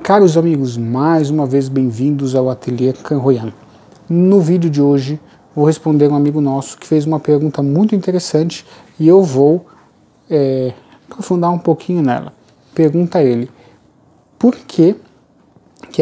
Caros amigos, mais uma vez bem-vindos ao Ateliê Canroyan. No vídeo de hoje vou responder um amigo nosso que fez uma pergunta muito interessante e eu vou aprofundar um pouquinho nela. Pergunta a ele, por que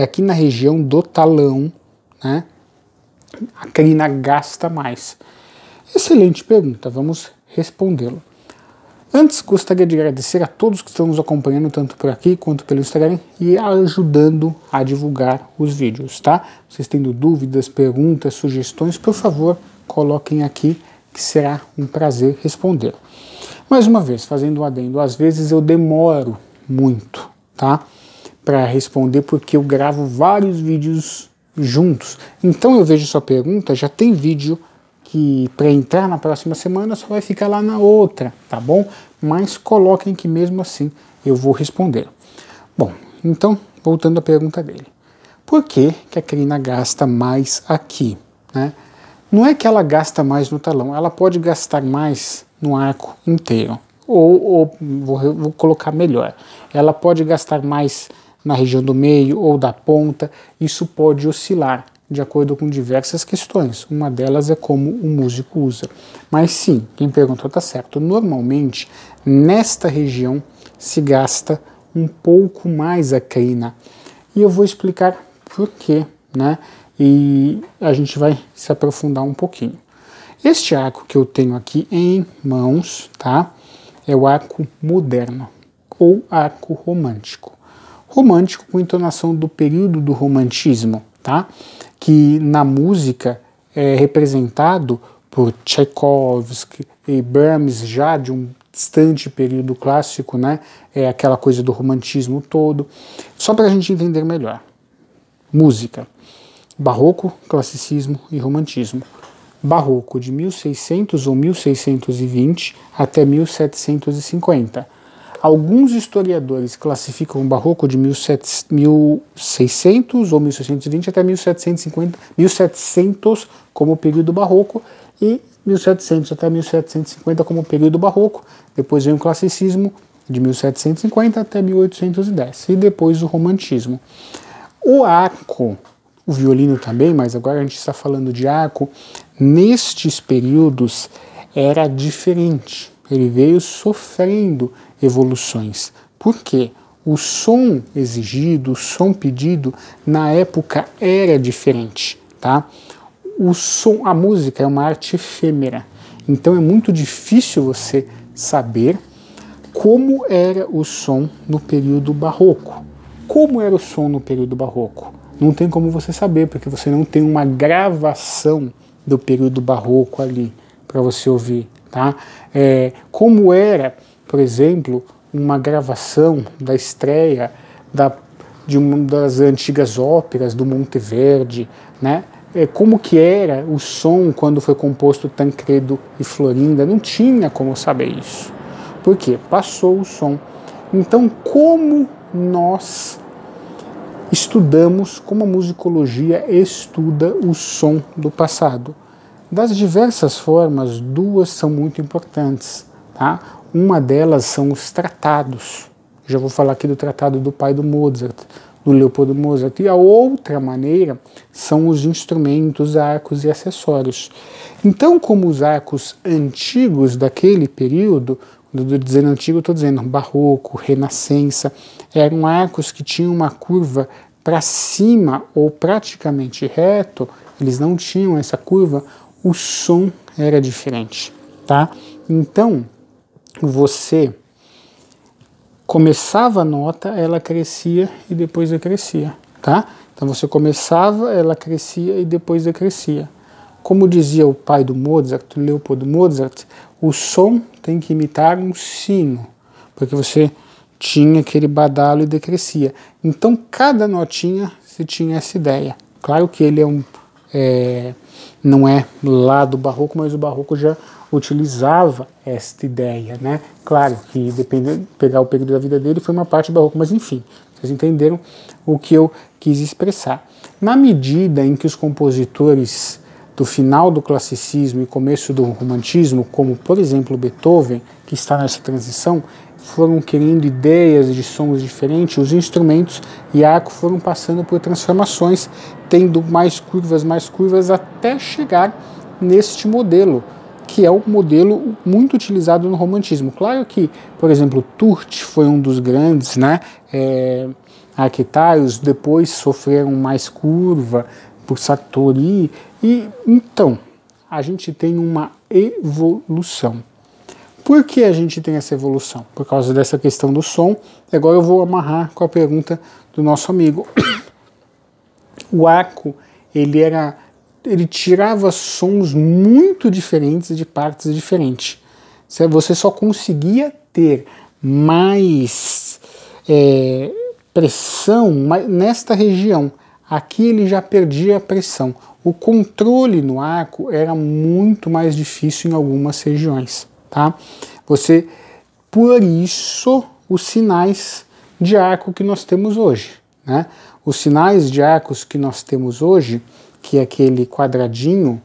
aqui na região do talão, né, a crina gasta mais? Excelente pergunta, vamos respondê-la. Antes, gostaria de agradecer a todos que estão nos acompanhando, tanto por aqui quanto pelo Instagram, e ajudando a divulgar os vídeos, tá? Vocês tendo dúvidas, perguntas, sugestões, por favor, coloquem aqui, que será um prazer responder. Mais uma vez, fazendo um adendo, às vezes eu demoro muito, tá? Para responder, porque eu gravo vários vídeos juntos. Então eu vejo sua pergunta, já tem vídeo que para entrar na próxima semana só vai ficar lá na outra, tá bom? Mas coloquem que mesmo assim eu vou responder. Bom, então, voltando à pergunta dele. Por que a crina gasta mais aqui, né? Não é que ela gasta mais no talão, ela pode gastar mais no arco inteiro. Ou vou colocar melhor, ela pode gastar mais na região do meio ou da ponta, isso pode oscilar de acordo com diversas questões. Uma delas é como o músico usa. Mas sim, quem perguntou está certo. Normalmente, nesta região, se gasta um pouco mais a crina. E eu vou explicar por quê, né? E a gente vai se aprofundar um pouquinho. Este arco que eu tenho aqui em mãos, tá? É o arco moderno, ou arco romântico. Romântico com entonação do período do romantismo, tá? Que na música é representado por Tchaikovsky e Brahms, já de um distante período clássico, né? É aquela coisa do romantismo todo. Só para a gente entender melhor. Música: barroco, classicismo e romantismo. Barroco de 1600 ou 1620 até 1750. Alguns historiadores classificam o barroco de 1600 ou 1620 até 1750, 1700 como período barroco e 1700 até 1750 como período barroco. Depois vem o classicismo de 1750 até 1810 e depois o romantismo. O arco, o violino também, mas agora a gente está falando de arco, nestes períodos era diferente. Ele veio sofrendo evoluções. Por quê? O som exigido, o som pedido, na época era diferente, tá? A música é uma arte efêmera, então é muito difícil você saber como era o som no período barroco. Como era o som no período barroco? Não tem como você saber, porque você não tem uma gravação do período barroco ali para você ouvir, tá? Como era, por exemplo, uma gravação da estreia de uma das antigas óperas do Monteverdi, né? Como que era o som quando foi composto Tancredo e Florinda, não tinha como saber isso. Por quê? Passou o som. Então, como nós estudamos, como a musicologia estuda o som do passado? Das diversas formas, duas são muito importantes, tá? Uma delas são os tratados. Já vou falar aqui do tratado do pai do Mozart, do Leopoldo Mozart. E a outra maneira são os instrumentos, arcos e acessórios. Então, como os arcos antigos daquele período, quando eu estou dizendo antigo, eu estou dizendo barroco, renascença, eram arcos que tinham uma curva para cima ou praticamente reto, eles não tinham essa curva, o som era diferente, tá? Então, você começava a nota, ela crescia e depois decrescia, tá? Então você começava, ela crescia e depois decrescia. Como dizia o pai do Mozart, Leopoldo Mozart, o som tem que imitar um sino, porque você tinha aquele badalo e decrescia. Então cada notinha você tinha essa ideia. Claro que ele não é lá do barroco, mas o barroco já utilizava esta ideia, né? Claro que dependendo, pegar o período da vida dele foi uma parte do barroco, mas enfim, vocês entenderam o que eu quis expressar. Na medida em que os compositores do final do classicismo e começo do romantismo, como por exemplo Beethoven, que está nessa transição, foram querendo ideias de sons diferentes, os instrumentos e arco foram passando por transformações, tendo mais curvas, até chegar neste modelo, que é o modelo muito utilizado no romantismo. Claro que, por exemplo, Turth foi um dos grandes, né, arquetários, depois sofreram mais curva por Sartori, e então a gente tem uma evolução. Por que a gente tem essa evolução? Por causa dessa questão do som. Agora eu vou amarrar com a pergunta do nosso amigo. O arco, ele tirava sons muito diferentes de partes diferentes. Você só conseguia ter mais pressão nesta região. Aqui ele já perdia a pressão. O controle no arco era muito mais difícil em algumas regiões. Tá? Por isso, os sinais de arco que nós temos hoje, né? Os sinais de arcos que nós temos hoje, que é aquele quadradinho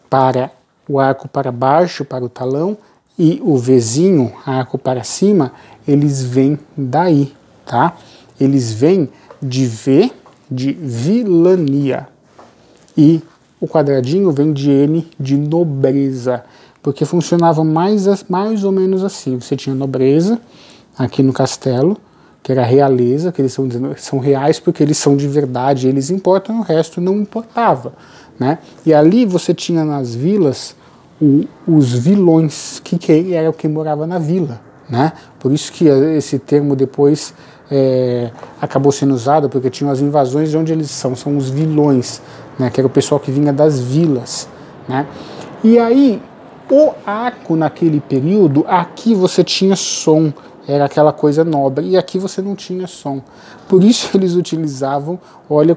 para o arco para baixo, para o talão, e o Vzinho, arco para cima, eles vêm daí, tá? Eles vêm de V, de vilania, e o quadradinho vem de N, de nobreza, porque funcionava mais ou menos assim. Você tinha nobreza aqui no castelo, que era a realeza, que eles são reais porque eles são de verdade, eles importam, o resto não importava, né? E ali você tinha nas vilas os vilões, que era o que morava na vila, né? Por isso que esse termo depois acabou sendo usado, porque tinham as invasões de onde eles são os vilões, né? Que era o pessoal que vinha das vilas, né? E aí o arco naquele período, aqui você tinha som, era aquela coisa nobre, e aqui você não tinha som. Por isso eles utilizavam, olha,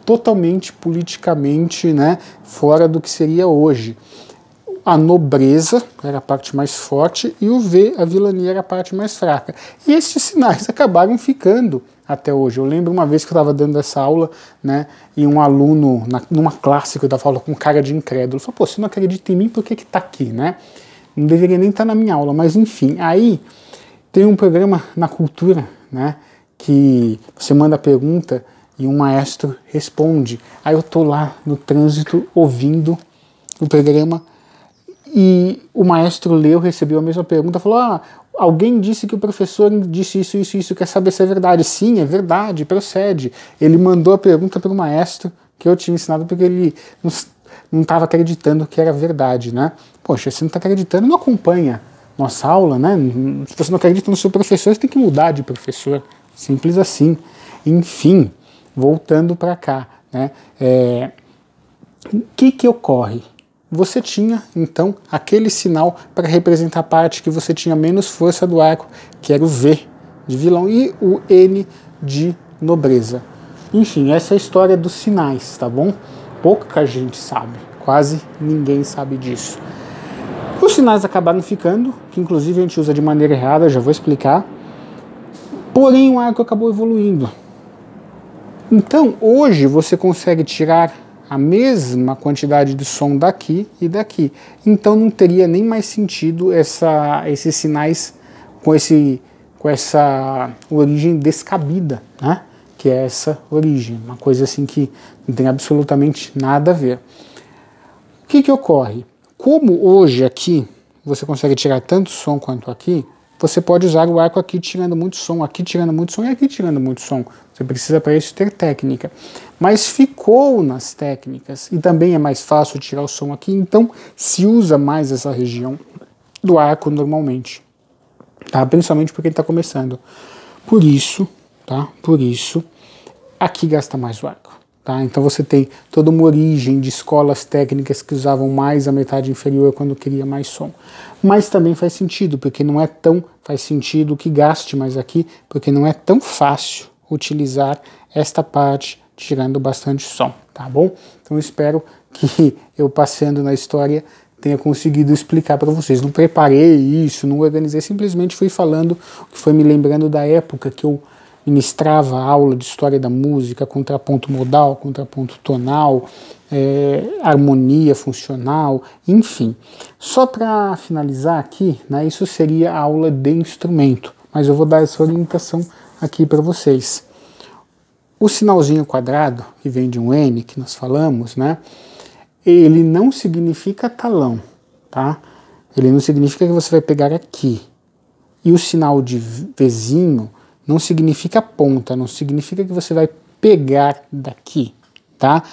totalmente politicamente, né, fora do que seria hoje. A nobreza era a parte mais forte e o V, a vilania, era a parte mais fraca. E esses sinais acabaram ficando até hoje. Eu lembro uma vez que eu estava dando essa aula, né, e um aluno, numa classe que eu estava falando com cara de incrédulo, falou, pô, você não acredita em mim, por que que tá aqui, né? Não deveria nem estar na minha aula, mas enfim. Aí tem um programa na Cultura, né, que você manda a pergunta e um maestro responde. Aí eu tô lá no trânsito ouvindo o programa e o maestro leu, recebeu a mesma pergunta, falou, alguém disse que o professor disse isso, quer saber se é verdade? Sim, é verdade, procede. Ele mandou a pergunta para o maestro que eu tinha ensinado porque ele não estava acreditando que era verdade, né? Poxa, você não está acreditando, não acompanha nossa aula, né? Se você não acredita no seu professor, você tem que mudar de professor. Simples assim. Enfim, voltando para cá, né? O que ocorre? Você tinha, então, aquele sinal para representar a parte que você tinha menos força do arco, que era o V de vilão, e o N de nobreza. Enfim, essa é a história dos sinais, tá bom? Pouca gente sabe, quase ninguém sabe disso. Os sinais acabaram ficando, que inclusive a gente usa de maneira errada, já vou explicar. Porém, o arco acabou evoluindo. Então, hoje você consegue tirar a mesma quantidade de som daqui e daqui. Então não teria nem mais sentido esses sinais com essa origem descabida, né? Que é essa origem, uma coisa assim que não tem absolutamente nada a ver. O que ocorre? Como hoje aqui você consegue tirar tanto som quanto aqui, você pode usar o arco aqui tirando muito som, aqui tirando muito som e aqui tirando muito som. Você precisa para isso ter técnica. Mas ficou nas técnicas, e também é mais fácil tirar o som aqui, então se usa mais essa região do arco normalmente. Tá? Principalmente porque ele está começando. Por isso, aqui gasta mais o arco. Tá? Então você tem toda uma origem de escolas técnicas que usavam mais a metade inferior quando queria mais som. Mas também faz sentido, porque não é tão... Faz sentido que gaste mais aqui, porque não é tão fácil utilizar esta parte tirando bastante som, tá bom? Então eu espero que eu passando na história tenha conseguido explicar para vocês. Não preparei isso, não organizei, simplesmente fui falando o que foi me lembrando da época que eu ministrava aula de história da música, contraponto modal, contraponto tonal, harmonia funcional, enfim. Só para finalizar aqui, né, isso seria a aula de instrumento, mas eu vou dar essa orientação aqui para vocês. O sinalzinho quadrado, que vem de um N, que nós falamos, né, ele não significa talão, tá? Ele não significa que você vai pegar aqui. E o sinal de Vzinho não significa ponta, não significa que você vai pegar daqui, tá?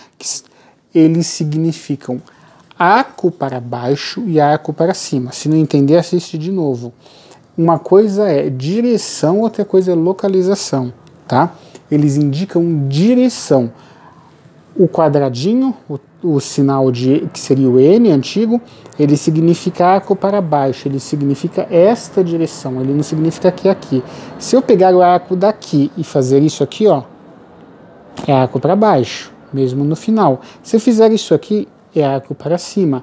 Eles significam arco para baixo e arco para cima. Se não entender, assiste de novo. Uma coisa é direção, outra coisa é localização, tá? Eles indicam direção. O quadradinho, o sinal que seria o N antigo, ele significa arco para baixo, ele significa esta direção, ele não significa aqui. Se eu pegar o arco daqui e fazer isso aqui, ó, é arco para baixo, mesmo no final. Se eu fizer isso aqui, é arco para cima,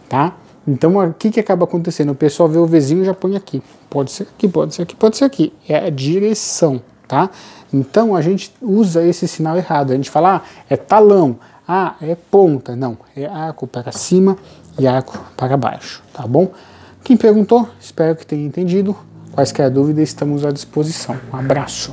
tá? Então, o que acaba acontecendo? O pessoal vê o Vzinho e já põe aqui. Pode ser aqui, pode ser aqui, pode ser aqui. É a direção, tá? Então, a gente usa esse sinal errado. A gente fala, ah, é talão, ah, é ponta. Não, é arco para cima e arco para baixo, tá bom? Quem perguntou, espero que tenha entendido. Quaisquer dúvidas, estamos à disposição. Um abraço.